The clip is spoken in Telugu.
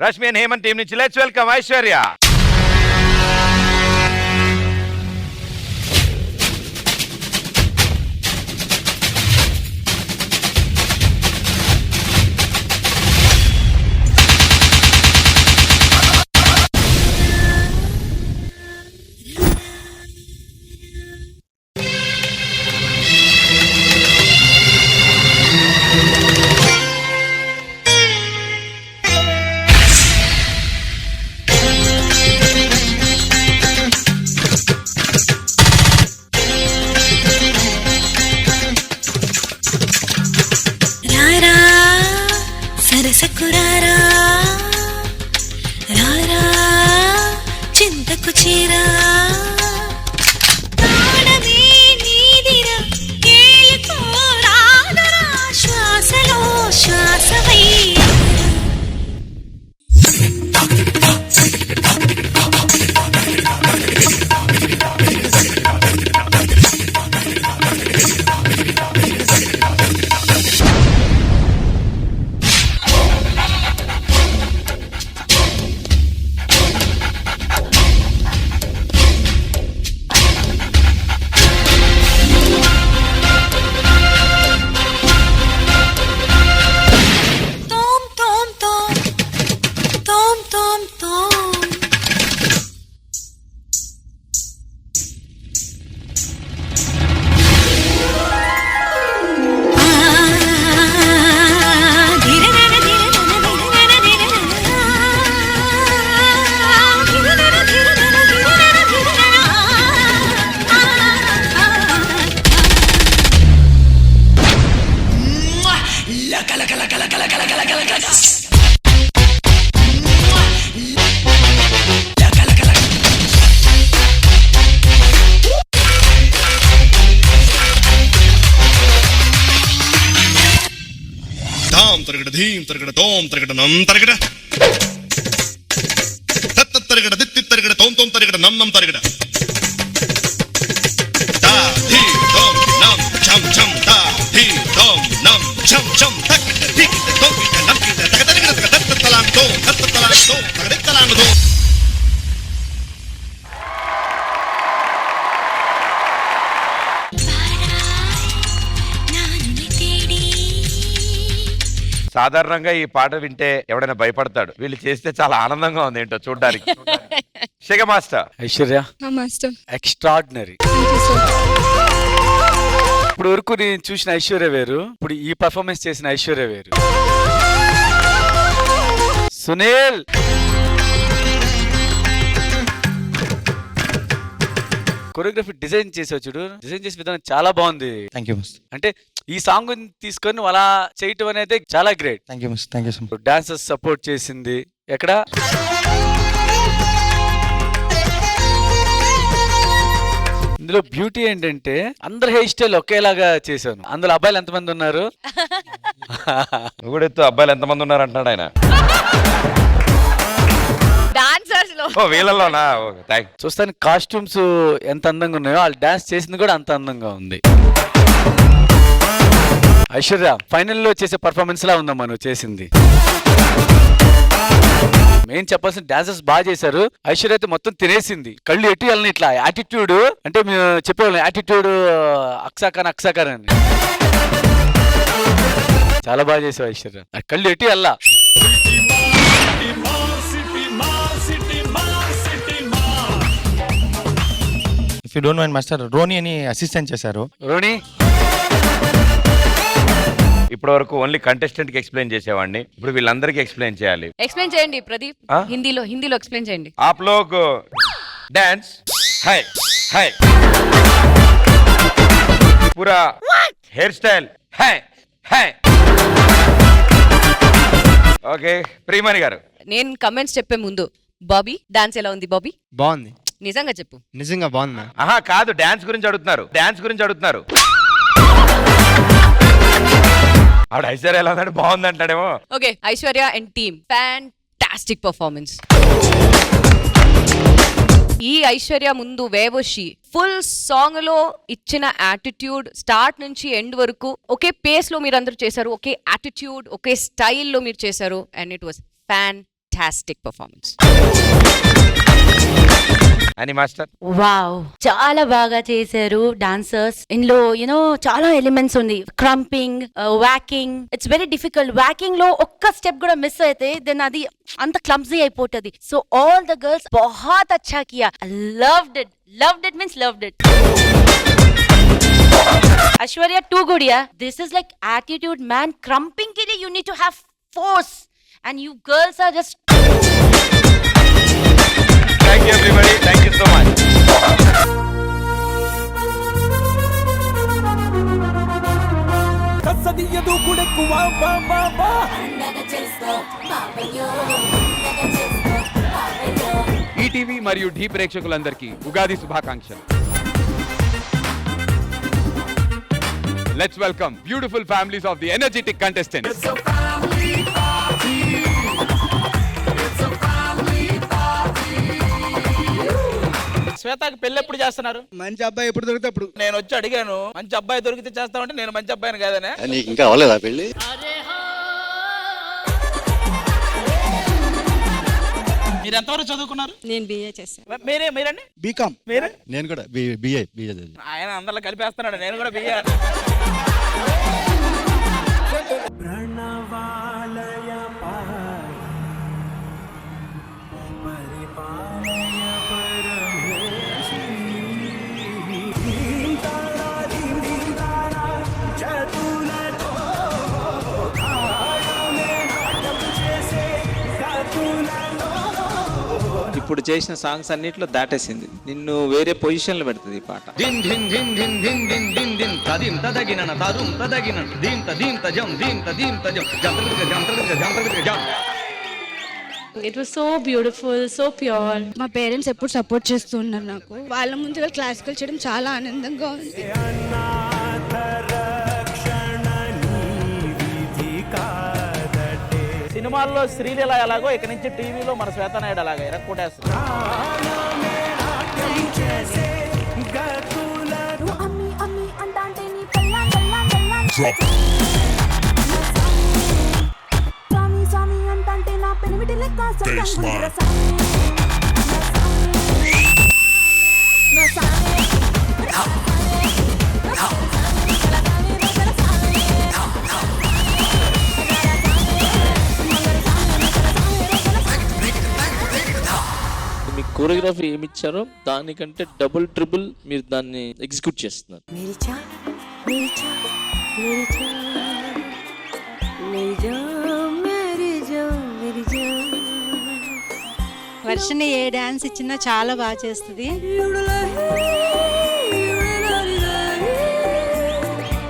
రష్మి అండ్ హేమంత్ టీం నుంచి లెట్స్ వెల్కమ్ ఐశ్వర్య. సరసకురారా రారా చింతకు చీరా ప్రాణమే నీదిరా ఏలుకోరాదరా శ్వాసలో శ్వాసవై తరగడ ధీం తరగడ తోం తరగడ నం తరగడ తత్త తరగడ దిత్తి తరగడ తోం తోం తరగడ నం నం తరగడ తా ధీ తోం నం ఛం ఛం తా ధీ తోం నం ఛం ఛం తక్కిట దిక్కిట తోకిట నక్కిట తగ తరగడ తగ తత్త తలాంగ్ తోం తత్త తలాంగ్ తోం తగడ తలాంగ్ తోం. సాధారణంగా ఈ పాట వింటే ఎవడైనా భయపడతాడు, వీళ్ళు చేస్తే చాలా ఆనందంగా ఉంది ఏంటో చూడడానికి. శేఖ మాస్టర్. Aishwarya master extraordinary. ఇప్పుడు వరకు నేను చూసిన ఐశ్వర్య వేరు, ఇప్పుడు ఈ పర్ఫార్మెన్స్ చేసిన ఐశ్వర్య వేరు. సునీల్ కొరియోగ్రఫీ డిజైన్ చేసావు చూడు, డిజైన్ చేసే విధానం చాలా బాగుంది. Thank you master. అంటే ఈ సాంగ్ తీసుకొని నువ్వు అలా చేయటం అనేది చాలా great. Thank you master. Thank you so much. Dancers support చేసింది ఎక్కడ? ఇందులో బ్యూటీ ఏంటంటే అందరు హెయిర్ స్టైల్ ఒకేలాగా చేశాను. అందులో అబ్బాయిలు ఎంతమంది ఉన్నారు? నువ్వు కూడా ఎత్తు, అబ్బాయిలు ఎంతమంది ఉన్నారు అంటున్నాడు ఆయన. వీళ్ళలోనా? చూస్తానికి కాస్ట్యూమ్స్ ఎంత అందంగా ఉన్నాయో వాళ్ళు డాన్స్ చేసింది కూడా అంత అందంగా ఉంది. ఐశ్వర్య ఫైనల్లో చేసే పర్ఫార్మెన్స్ లా ఉందమ్మా నువ్వు చేసింది. మెయిన్ చెప్పాల్సిన డాన్సర్స్ బాగా చేశారు. ఐశ్వర్య అయితే మొత్తం తినేసింది, కళ్ళు ఎటు వెళ్ళని ఇట్లా యాటిట్యూడ్ అంటే మేము చెప్పేవాళ్ళం యాటిట్యూడ్ అక్సాకాన్ అక్సాకాన్ అని. చాలా బాగా చేసావు ఐశ్వర్య, కళ్ళు ఎటు వెళ్ళా. If you don't mind master, Roni అని అసిస్టెంట్ చేశారు. రోని ఇప్పటి వరకు ఓన్లీ కంటెస్టెంట్ కి ఎక్స్ప్లెయిన్ చేసేవాడిని, ఇప్పుడు వీళ్ళందరికీ ఎక్స్ప్లెయిన్ చేయాలి. ఎక్స్ప్లెయిన్ చేయండి ప్రదీప్. హిందీలో ఎక్స్ప్లెయిన్ చేయండి. आप लोग डांस है है पूरा हेयर स्टाइल है है ఓకే. ప్రియమణి గారు, నేను కమెంట్స్ చెప్పే ముందు బాబీ డాన్స్ ఎలా ఉంది? బాబీ బాగుంది. నిజంగా చెప్పు. నిజంగా బాగుంది. ఆహా కాదు, డాన్స్ గురించి అడుగుతున్నారు, డాన్స్ గురించి అడుగుతున్నారు. ఆవిడ ఐశ్వర్య ఎలా ఉందంటే బాగుంది అంటాడేమో. Okay, Aishwarya and team fantastic performance. ఈ ఐశ్వర్య ముందు వేవోషి ఫుల్ సాంగ్ లో ఇచ్చిన యాటిట్యూడ్ స్టార్ట్ నుంచి ఎండ్ వరకు ఒకే పేస్ లో మీరు అందరూ చేశారు, ఒకే యాటిట్యూడ్ ఒకే స్టైల్ లో మీరు చేశారు, and it was fantastic. fantastic performance. అని మాస్టర్ వావ్, చాలా బాగా చేశారు డాన్సర్స్. ఇందులో యూనో చాలా ఎలిమెంట్స్ ఉంది. Crumbing, walking, it's very difficult. Walking లో ఒక్క స్టెప్ కూడా మిస్ అయితే దెన్ అది అంత క్లమ్జీ అయిపోతుంది. సో ఆల్ ద గర్ల్స్ बहुत अच्छा किया. loved it means loved it. Aishwarya too good, yeah. This is like attitude, man. Crumping ke liye you need to have force and you girls are just thank you everybody, thank you so much. ETV మరియు ఢీ ప్రేక్షకులందరికీ ఉగాది శుభాకాంక్షలు. Let's welcome beautiful families of the energetic contestants. శ్వేతకి పెళ్లి ఎప్పుడు చేస్తున్నారు? మంచి అబ్బాయి ఎప్పుడు దొరికితే అప్పుడు. నేను వచ్చి అడిగాను, మంచి అబ్బాయి దొరికితే చేస్తామంటే నేను మంచి అబ్బాయిని కాదనే. నీకు ఇంకా అవ్వలేదా పెళ్లి? మీరు ఎంతవరకు చదువుకున్నారు? నేను బిఏ చేశాను. మీరండి? బీకామ్. మీరు? నేను కూడా బిఏ. ఆయన అందరిలో కలిపేస్తున్నాడు, నేను కూడా బిఏ. ఇప్పుడు చేసిన సాంగ్స్ అన్నిట్లో దాటేసింది. నిన్ను వేరే పొజిషన్ లో పెడుతుంది ఈ పాట. It was so beautiful, so pure. మా పేరెంట్స్ ఎప్పుడు సపోర్ట్ చేస్తూ ఉన్నారు నాకు. వాళ్ళ ముందుగా క్లాసికల్ చేయడం చాలా ఆనందంగా ఉంది. సినిమాల్లో శ్రీలీల ఎలాగో ఇక నుంచి టీవీలో మన శ్వేతనాయుడు అలాగా ఎరక్కొట్టేస్తుంది. మీకు కోరియోగ్రఫీ ఏమి ఇచ్చారో దానికంటే డబుల్ ట్రిపుల్ మీరు దాన్ని ఎగ్జిక్యూట్ చేస్తున్నారు. వర్షని ఏ డాన్స్ ఇచ్చినా చాలా బాగా చేస్తుంది.